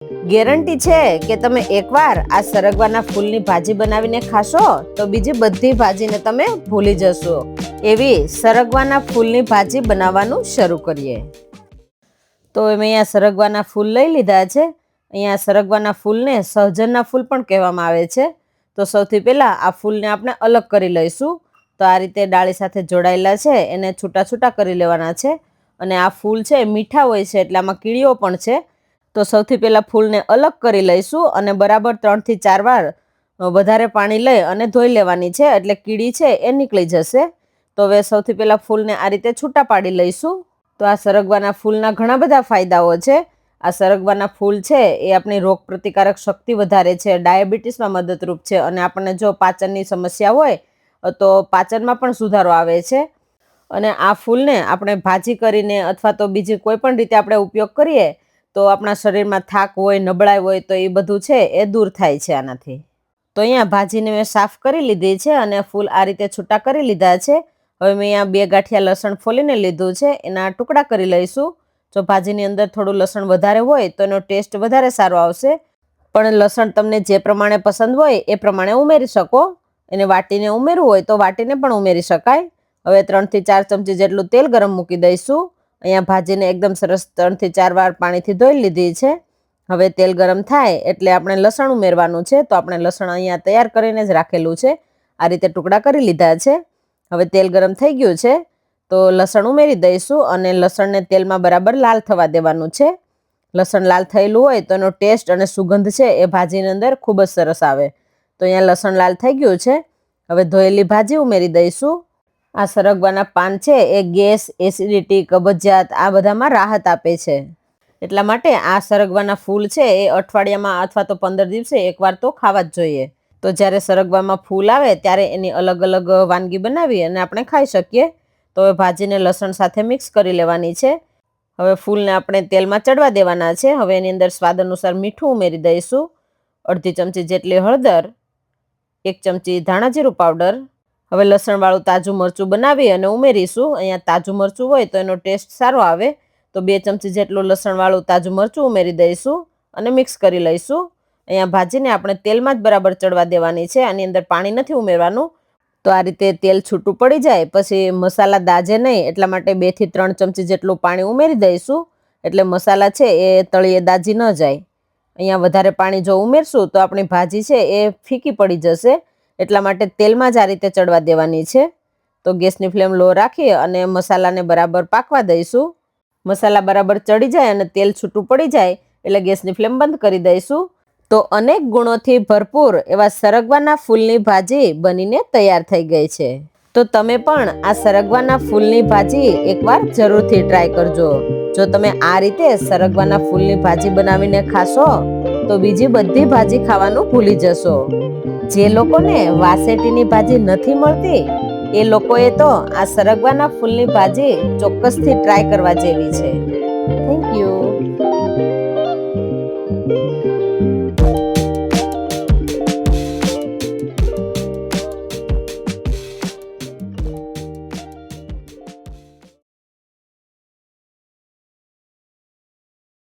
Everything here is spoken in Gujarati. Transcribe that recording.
ગેરંટી છે કે તમે એકવાર આ સરગવાના ફૂલની ભાજી બનાવીને ખાશો તો બીજી બધી ભાજીને તમે ભૂલી જશો એવી સરગવાના ફૂલની ભાજી બનાવવાનું શરૂ કરીએ. તો મેં અહીંયા સરગવાના ફૂલ લઈ લીધા છે. અહીંયા સરગવાના ફૂલને સહજનના ફૂલ પણ કહેવામાં આવે છે. તો સૌથી પહેલા આ ફૂલને આપણે અલગ કરી લઈશું. તો આ રીતે ડાળી સાથે જોડાયેલા છે એને છૂટા છૂટા કરી લેવાના છે. અને આ ફૂલ છે મીઠા હોય છે એટલે આમાં કીડીઓ પણ છે. તો સૌથી પહેલા ફૂલને અલગ કરી લઈશું અને બરાબર 3 થી 4 વાર વધારે પાણી લઈ અને ધોઈ લેવાની છે એટલે કીડી છે એ નીકળી જશે. તો હવે સૌથી પહેલા ફૂલને આ રીતે છૂટા પાડી લઈશું. તો આ સરગવાના ફૂલના ઘણા બધા ફાયદાઓ છે. આ સરગવાના ફૂલ છે એ આપણી રોગ પ્રતિકારક શક્તિ વધારે છે, ડાયાબિટીસમાં મદદરૂપ છે અને આપણને જો પાચનની સમસ્યા હોય તો પાચનમાં પણ સુધારો આવે છે. અને આ ફૂલને આપણે ભાજી કરીને અથવા તો બીજી કોઈ પણ રીતે આપણે ઉપયોગ કરીએ તો આપણા શરીરમાં થાક હોય, નબળાઈ હોય તો એ બધું છે એ દૂર થાય છે આનાથી. તો અહીંયા ભાજીને મેં સાફ કરી લીધી છે અને ફૂલ આ રીતે છૂટા કરી લીધા છે. હવે મેં અહીંયા 2 ગાંઠિયા લસણ ફોલીને લીધું છે, એના ટુકડા કરી લઈશું. જો ભાજીની અંદર થોડું લસણ વધારે હોય તો એનો ટેસ્ટ વધારે સારો આવશે. પણ લસણ તમને જે પ્રમાણે પસંદ હોય એ પ્રમાણે ઉમેરી શકો. એને વાટીને ઉમેરવું હોય તો વાટીને પણ ઉમેરી શકાય. હવે 3 થી 4 ચમચી જેટલું તેલ ગરમ મૂકી દઈશું. અહીંયા ભાજીને એકદમ સરસ 3 થી 4 વાર પાણીથી ધોઈ લીધી છે. હવે તેલ ગરમ થાય એટલે આપણે લસણ ઉમેરવાનું છે. તો આપણે લસણ અહીંયા તૈયાર કરીને જ રાખેલું છે. આ રીતે ટુકડા કરી લીધા છે. હવે તેલ ગરમ થઈ ગયું છે તો લસણ ઉમેરી દઈશું અને લસણને તેલમાં બરાબર લાલ થવા દેવાનું છે. લસણ લાલ થયેલું હોય તો એનો ટેસ્ટ અને સુગંધ છે એ ભાજીની અંદર ખૂબ જ સરસ આવે. તો અહીંયા લસણ લાલ થઈ ગયું છે. હવે ધોયેલી ભાજી ઉમેરી દઈશું. આ સરગવાના પાન છે એ ગેસ, એસિડિટી, કબજિયાત આ બધામાં રાહત આપે છે. એટલા માટે આ સરગવાના ફૂલ છે એ અઠવાડિયામાં અથવા તો 15 દિવસે એકવાર તો ખાવા જ જોઈએ. તો જ્યારે સરગવામાં ફૂલ આવે ત્યારે એની અલગ અલગ વાનગી બનાવી અને આપણે ખાઈ શકીએ. તો હવે ભાજીને લસણ સાથે મિક્સ કરી લેવાની છે. હવે ફૂલને આપણે તેલમાં ચડવા દેવાના છે. હવે એની અંદર સ્વાદ અનુસાર મીઠું ઉમેરી દઈશું, અડધી ચમચી જેટલી હળદર, 1 ચમચી ધાણા જીરું પાવડર. હવે લસણવાળું તાજું મરચું બનાવી અને ઉમેરીશું. અહીંયા તાજું મરચું હોય તો એનો ટેસ્ટ સારો આવે. તો 2 ચમચી જેટલું લસણવાળું તાજું મરચું ઉમેરી દઈશું અને મિક્સ કરી લઈશું. અહીંયા ભાજીને આપણે તેલમાં જ બરાબર ચડવા દેવાની છે. આની અંદર પાણી નથી ઉમેરવાનું. તો આ રીતે તેલ છૂટું પડી જાય પછી મસાલા દાજે નહીં એટલા માટે 2 થી 3 ચમચી જેટલું પાણી ઉમેરી દઈશું એટલે મસાલા છે એ તળિયે દાજી ન જાય. અહીંયા વધારે પાણી જો ઉમેરશું તો આપણી ભાજી છે એ ફીકી પડી જશે. એટલા માટે તેલમાં જ આ રીતે ચડવા દેવાની છે. તો ગેસની ફ્લેમ લો રાખી અને મસાલાને બરાબર પાકવા દઈશું. મસાલા બરાબર ચડી જાય અને તેલ છૂટું પડી જાય એટલે ગેસની ફ્લેમ બંધ કરી દઈશું. તો અનેક ગુણોથી ભરપૂર એવા સરગવાના ફૂલની ભાજી બનીને તૈયાર થઈ ગઈ છે. તો તમે પણ આ સરગવાના ફૂલની ભાજી એકવાર જરૂરથી ટ્રાય કરજો. જો તમે આ રીતે સરગવાના ફૂલની ભાજી બનાવીને ખાશો તો બીજી બધી ભાજી ખાવાનું ભૂલી જશો. જે લોકોને વાસેટીની ભાજી નથી મળતી એ લોકોએ તો આ સરગવાના ફૂલની ભાજી ચોક્કસથી ટ્રાય કરવા જેવી છે.